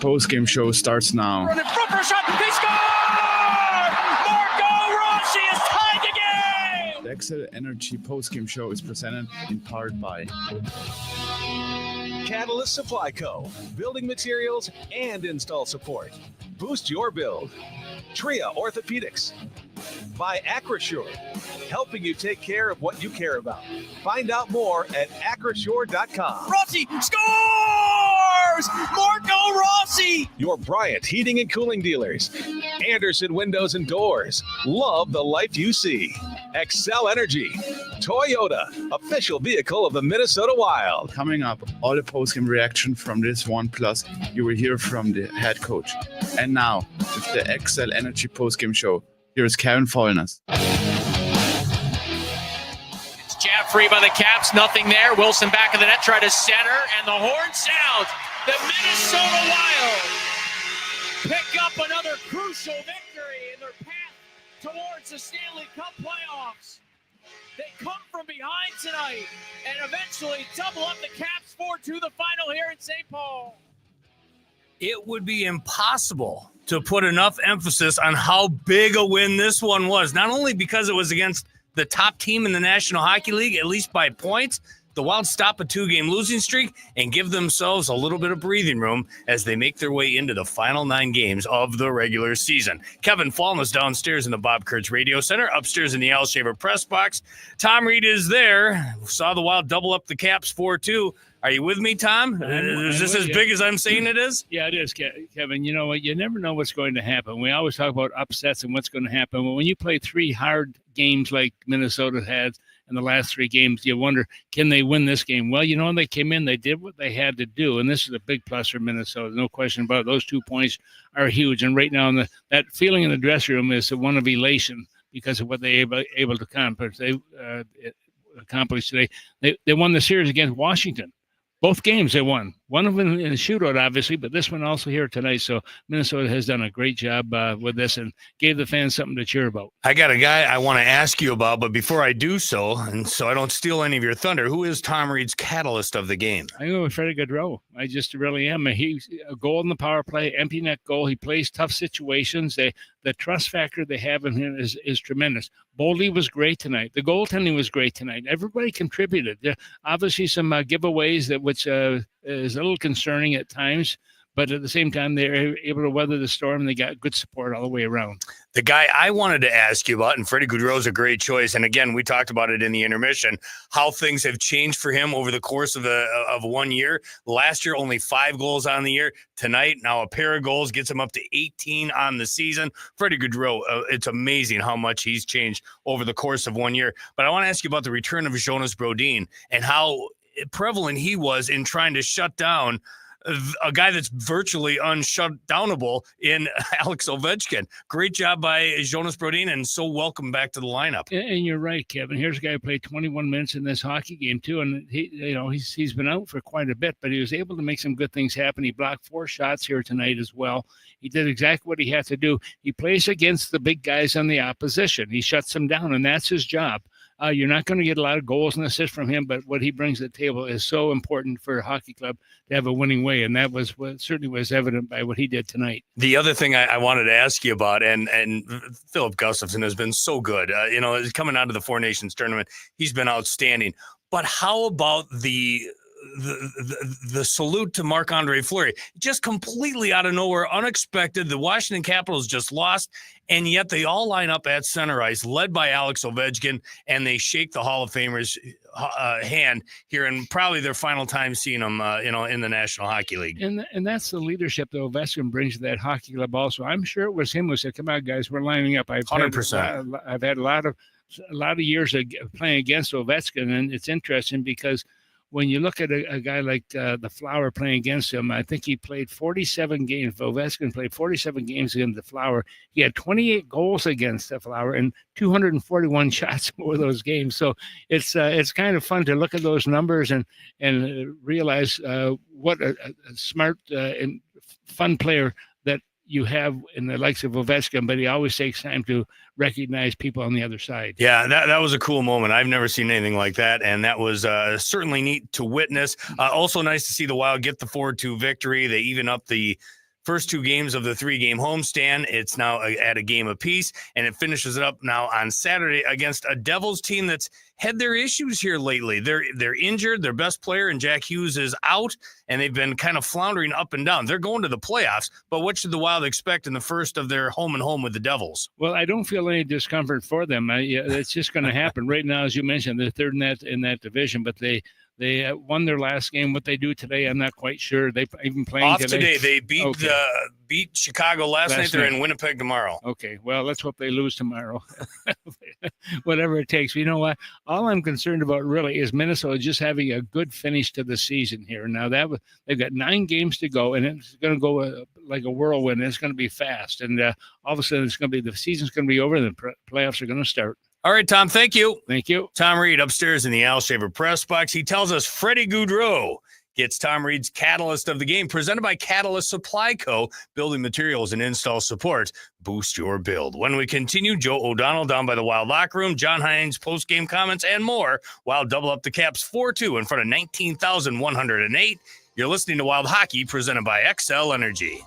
Postgame Show starts now. Running front for a shot. They score! Marco Rossi is tied the game! The Excel Energy Postgame Show is presented in part by Catalyst Supply Co. Building materials and install support. Boost your build. Tria Orthopedics. By Acrosure, helping you take care of what you care about. Find out more at acrosure.com. Rossi scores! Marco Rossi! Your Bryant Heating and Cooling dealers. Anderson Windows and Doors. Love the life you see. Excel Energy. Toyota, official vehicle of the Minnesota Wild. Coming up, all the postgame reaction from this one, plus you will hear from the head coach. And now, with the Excel Energy Postgame Show, here's Kevin Falness. It's jab free by the Caps, nothing there. Wilson back of the net, try to center, and the horn sounds. The Minnesota Wild pick up another crucial victory in their path towards the Stanley Cup playoffs. They come from behind tonight and eventually double up the Caps 4-2 the final here in St. Paul. It would be impossible to put enough emphasis on how big a win this one was. Not only because it was against the top team in the National Hockey League, at least by points, the Wild stop a 2-game losing streak and give themselves a little bit of breathing room as they make their way into the final 9 games of the regular season. Kevin Falness downstairs in the Bob Kurtz Radio Center, upstairs in the Al Shaver press box. Tom Reid is there. Saw the Wild double up the Caps 4-2. Are you with me, Tom? Is this as big as I'm saying it is? Yeah, it is, Kevin. You know what? You never know what's going to happen. We always talk about upsets and what's going to happen. But when you play 3 hard games like Minnesota had in the last 3 games, you wonder, can they win this game? Well, you know, when they came in, they did what they had to do. And this is a big plus for Minnesota. No question about it. Those 2 points are huge. And right now, that feeling in the dressing room is one of elation because of what they were able to accomplish. They accomplished today. They won the series against Washington. Both games they won. One of them in a shootout, obviously, but this one also here tonight. So Minnesota has done a great job with this and gave the fans something to cheer about. I got a guy I want to ask you about, but before I do so, and so I don't steal any of your thunder, who is Tom Reid's catalyst of the game? I go with Freddie Gaudreau. I just really am. He's a goal in the power play, empty net goal. He plays tough situations. The trust factor they have in him is tremendous. Boldy was great tonight. The goaltending was great tonight. Everybody contributed. There obviously some giveaways which is a little concerning at times, but at the same time, they're able to weather the storm, and they got good support all the way around. The guy I wanted to ask you about, and Freddie Gaudreau is a great choice, and again, we talked about it in the intermission, how things have changed for him over the course of 1 year. Last year, only 5 goals on the year. Tonight, now a pair of goals gets him up to 18 on the season. Freddie Gaudreau, it's amazing how much he's changed over the course of 1 year. But I want to ask you about the return of Jonas Brodin and how prevalent he was in trying to shut down a guy that's virtually unshutdownable in Alex Ovechkin. Great job by Jonas Brodin, and so welcome back to the lineup. And you're right, Kevin. Here's a guy who played 21 minutes in this hockey game too, and he's been out for quite a bit, but he was able to make some good things happen. He blocked 4 shots here tonight as well. He did exactly what he had to do. He plays against the big guys on the opposition. He shuts them down, and that's his job. You're not going to get a lot of goals and assists from him, but what he brings to the table is so important for a hockey club to have a winning way, and that was what certainly was evident by what he did tonight. The other thing I wanted to ask you about, and Philip Gustafsson has been so good. Coming out of the Four Nations tournament, he's been outstanding. But how about the salute to Marc-Andre Fleury? Just completely out of nowhere, unexpected. The Washington Capitals just lost, and yet they all line up at center ice, led by Alex Ovechkin, and they shake the Hall of Famer's hand here in probably their final time seeing him, in the National Hockey League. And that's the leadership that Ovechkin brings to that hockey club also. I'm sure it was him who said, come on, guys, we're lining up. 100%. I've had a lot of years of playing against Ovechkin, and it's interesting because when you look at a guy like the Flower playing against him, I think he played 47 games. Ovechkin played 47 games against the Flower. He had 28 goals against the Flower and 241 shots over those games. So it's kind of fun to look at those numbers and realize what a smart and fun player that you have in the likes of Ovechkin, but he always takes time to recognize people on the other side. Yeah, that was a cool moment. I've never seen anything like that, and that was certainly neat to witness. Also nice to see the Wild get the 4-2 victory. They even up the First 2 games of the 3-game homestand. It's now at a game apiece, and it finishes it up now on Saturday against a Devils team that's had their issues here lately. They're injured. Their best player, and Jack Hughes, is out, and they've been kind of floundering up and down. They're going to the playoffs, but what should the Wild expect in the first of their home and home with the Devils? Well, I don't feel any discomfort for them. It's just going to happen. Right now, as you mentioned, they're third in that division, but they won their last game. What they do today, I'm not quite sure. They even playing off today. They beat Chicago last night. They're in Winnipeg tomorrow. Okay, well, let's hope they lose tomorrow. Whatever it takes. You know what? All I'm concerned about really is Minnesota just having a good finish to the season here. Now they've got 9 games to go, and it's going to go like a whirlwind. It's going to be fast, and all of a sudden the season's going to be over, and the playoffs are going to start. All right, Tom, thank you. Thank you. Tom Reid upstairs in the Al Shaver press box. He tells us Freddie Gaudreau gets Tom Reid's Catalyst of the Game, presented by Catalyst Supply Co., building materials and install support. Boost your build. When we continue, Joe O'Donnell down by the Wild locker room, John Hines post-game comments, and more. Wild double up the Caps 4-2 in front of 19,108. You're listening to Wild Hockey, presented by XL Energy.